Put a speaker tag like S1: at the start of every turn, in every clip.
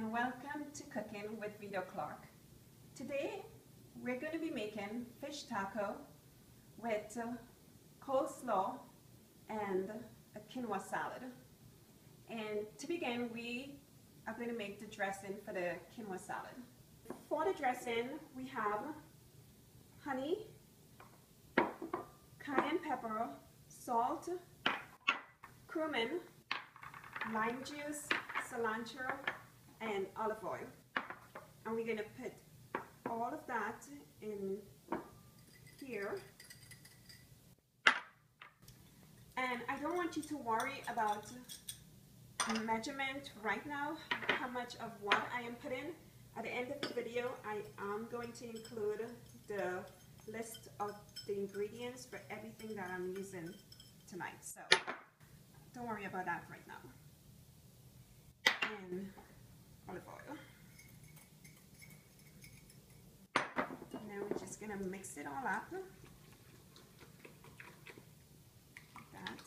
S1: and welcome to Cooking with Vida Clarke. Today we're going to be making fish taco with coleslaw and a quinoa salad. And to begin, we are going to make the dressing for the quinoa salad. For the dressing, we have honey, cayenne pepper, salt, cumin, lime juice, cilantro, and olive oil. And we're going to put all of that in here. And I don't want you to worry about measurement right now, how much of what I am putting. At the end of the video, I am going to include the list of the ingredients for everything that I'm using tonight. So don't worry about that right now. And olive oil. Now we're just gonna mix it all up. Like that.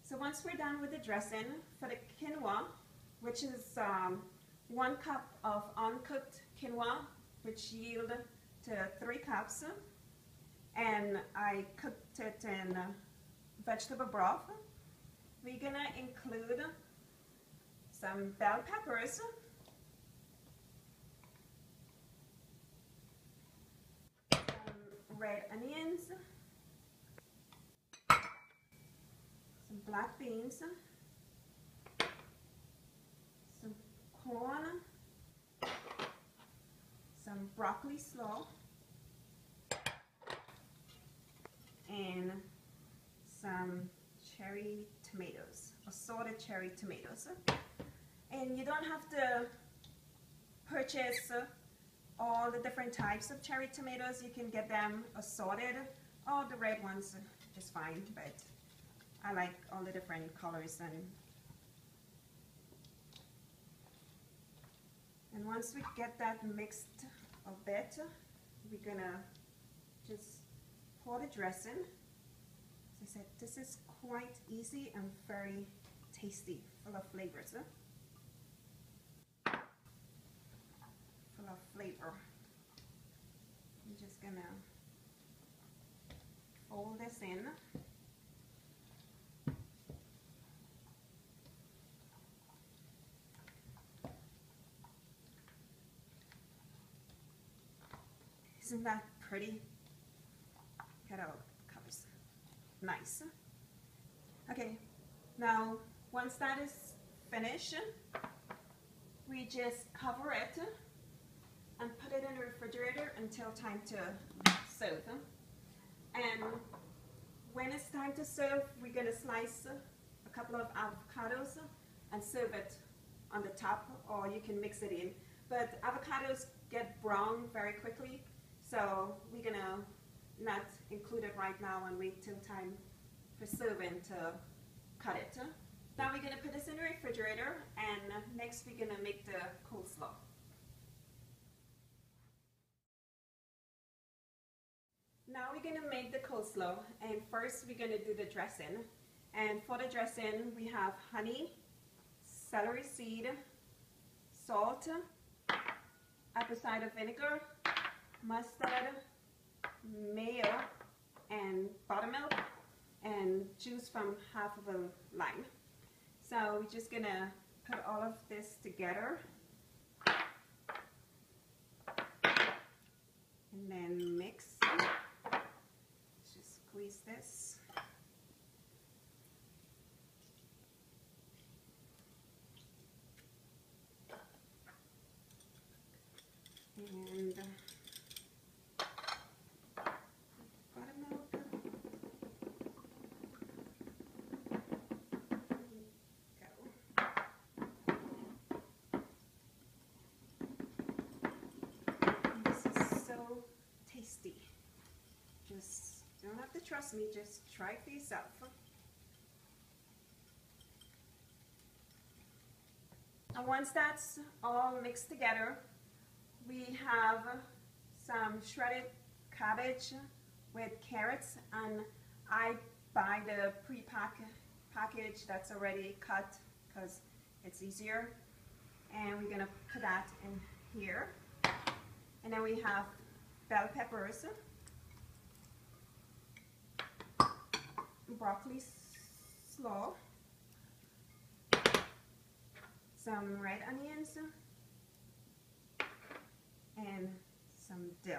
S1: So once we're done with the dressing, for the quinoa, which is 1 cup of uncooked quinoa, which yield to 3 cups, and I cooked it in vegetable broth. We're gonna include some bell peppers, some red onions, some black beans, some corn, some broccoli slaw, and some cherry tomatoes, assorted cherry tomatoes. And you don't have to purchase all the different types of cherry tomatoes. You can get them assorted. All the red ones is fine, but I like all the different colors. And once we get that mixed a bit, we're gonna just pour the dressing. As I said, this is quite easy and very tasty, full of flavors. Full of flavor. I'm just gonna fold this in. Isn't that pretty? Look at how it colors. Nice. Okay, now once that is finished, we just cover it and put it in the refrigerator until time to serve. And when it's time to serve, we're gonna slice a couple of avocados and serve it on the top, or you can mix it in. But avocados get brown very quickly, so we're gonna not include it right now and wait till time for serving to cut it. Now we're gonna put this in the refrigerator, and next we're gonna make the coleslaw. Now we're gonna make the coleslaw, and first we're gonna do the dressing. And for the dressing, we have honey, celery seed, salt, apple cider vinegar, mustard, mayo, and buttermilk, and juice from half of a lime. So we're just gonna put all of this together and then mix. Just squeeze this. And buttermilk. Tasty. Just don't have to trust me, just try it for yourself. And once that's all mixed together, we have some shredded cabbage with carrots, and I buy the pre-package that's already cut because it's easier. And we're gonna put that in here. And then we have bell peppers, broccoli slaw, some red onions, and some dill.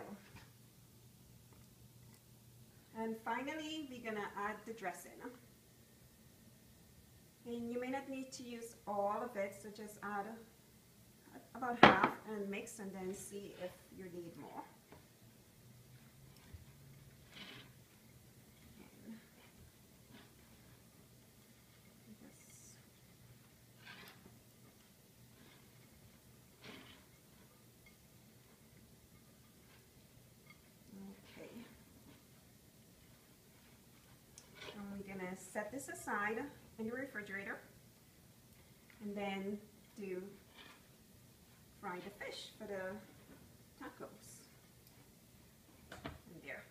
S1: And finally, we're gonna add the dressing. And you may not need to use all of it, so just add about half and mix, and then see if you need more. Okay. And we're gonna set this aside in the refrigerator, and then fry the fish for the tacos. And there.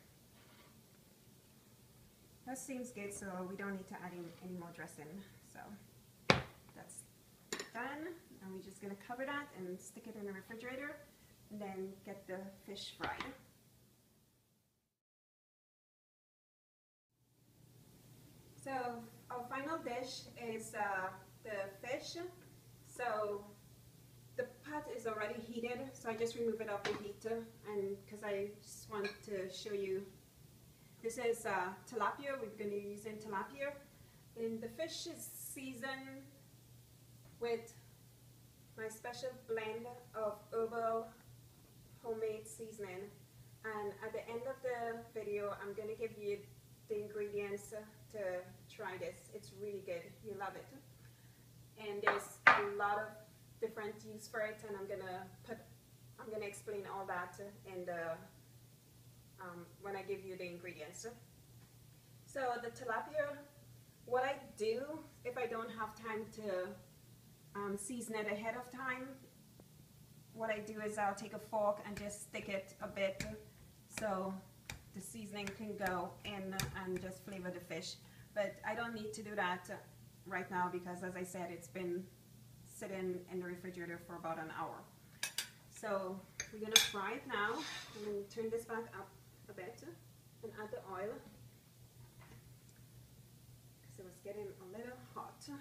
S1: That seems good, so we don't need to add in any more dressing. So that's done, and we're just gonna cover that and stick it in the refrigerator, and then get the fish fried. So our final dish is the fish. So the pot is already heated, so I just remove it off the heater, and because I just want to show you, this is tilapia. We're going to be using tilapia, and the fish is seasoned with my special blend of herbal homemade seasoning. And at the end of the video, I'm going to give you the ingredients to try this. It's really good. You love it. And there's a lot of different use for it, and I'm gonna explain all that in the when I give you the ingredients. So the tilapia, what I do if I don't have time to season it ahead of time, what I do is I'll take a fork and just stick it a bit so the seasoning can go in and just flavor the fish. But I don't need to do that right now because, as I said, it's been sitting in the refrigerator for about an hour. So we're gonna fry it now. I'm gonna turn this back up a bit and add the oil because it was getting a little hot. So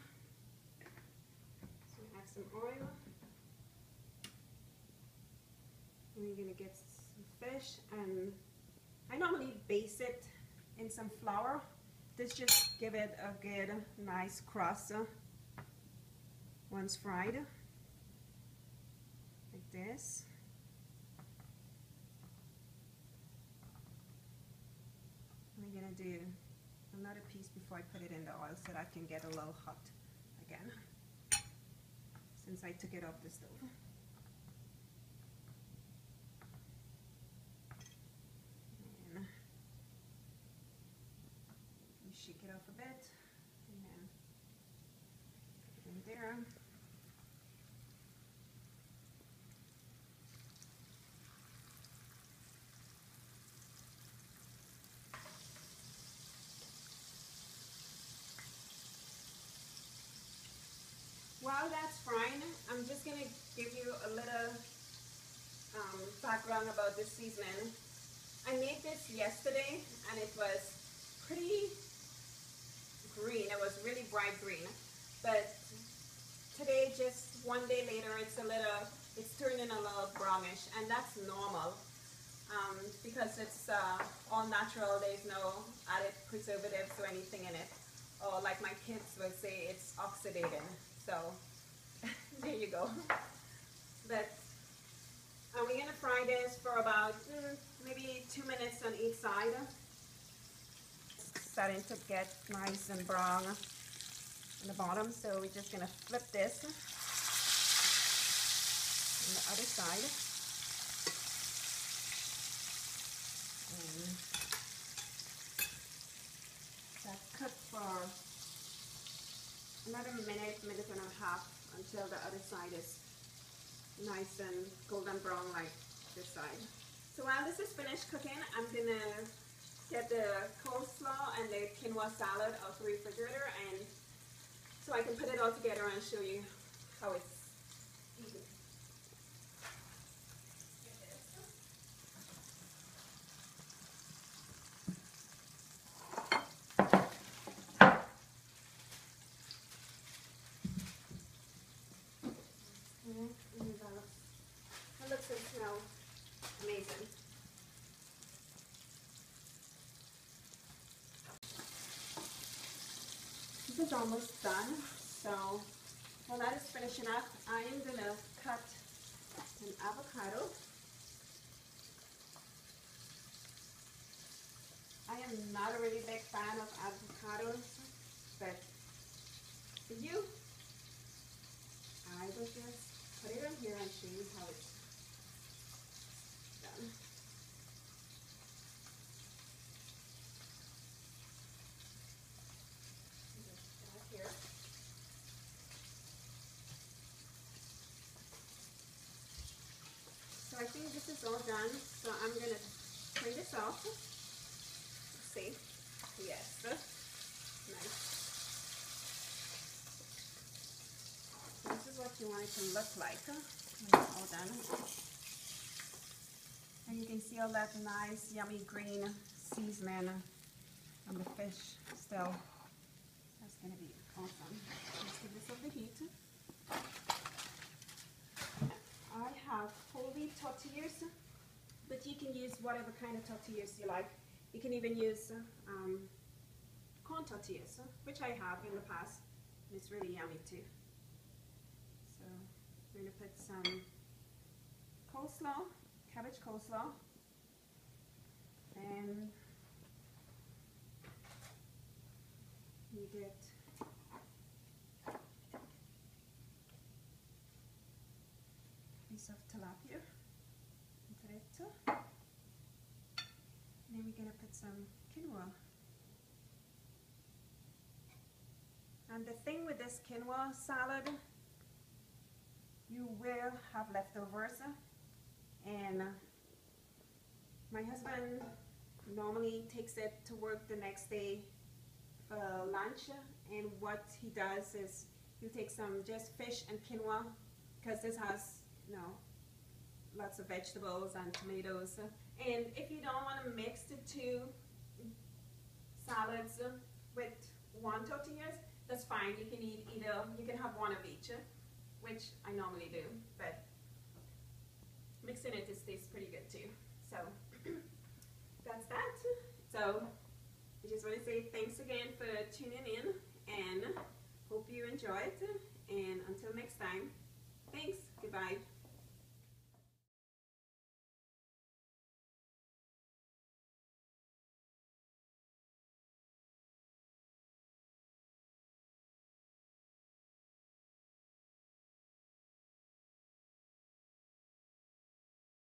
S1: add some oil. And we're gonna get some fish, and I normally base it in some flour. This just give it a good, nice crust once fried, like this. I'm gonna do another piece before I put it in the oil so that can get a little hot again, since I took it off the stove. Shake it off a bit, and then put it in there. While that's frying, I'm just going to give you a little background about this seasoning. I made this yesterday, and it was pretty green. It was really bright green, but today, just one day later, it's turning a little brownish, and that's normal because it's all natural. There's no added preservatives or anything in it, or like my kids would say, it's oxidating. So there you go. But we're gonna fry this for about maybe 2 minutes on each side. Starting to get nice and brown on the bottom, so we're just gonna flip this on the other side. And that's cooked for another minute and a half until the other side is nice and golden brown like this side. So while this is finished cooking, I'm gonna get the coleslaw and the quinoa salad out of the refrigerator and so I can put it all together and show you how it's eaten. That looks and smells amazing. This is almost done, so while that is finishing up, I am going to cut an avocado. I am not a really big fan of avocados, but for you, I will just put it in here and show you how it's done. Here. So I think this is all done, so I'm going to turn this off. Let's see. Yes. Nice. So this is what you want it to look like when it's all done. And you can see all that nice, yummy green seasoning on the fish still. That's going to be awesome. Let's give this over heat. I have whole wheat tortillas, but you can use whatever kind of tortillas you like. You can even use corn tortillas, which I have in the past. It's really yummy too. So we're going to put some coleslaw, cabbage coleslaw, and you get a piece of tilapia into it. And then we're going to put some quinoa. And the thing with this quinoa salad, you will have leftovers. And my husband normally takes it to work the next day for lunch. And what he does is he'll take some just fish and quinoa, because this has, you know, lots of vegetables and tomatoes. And if you don't want to mix the two salads with one tortillas, that's fine. You can eat either, you can have one of each, which I normally do, but mixing it tastes pretty good too. So that's that. So I just want to say thanks again for tuning in, and hope you enjoyed. And until next time, thanks. Goodbye.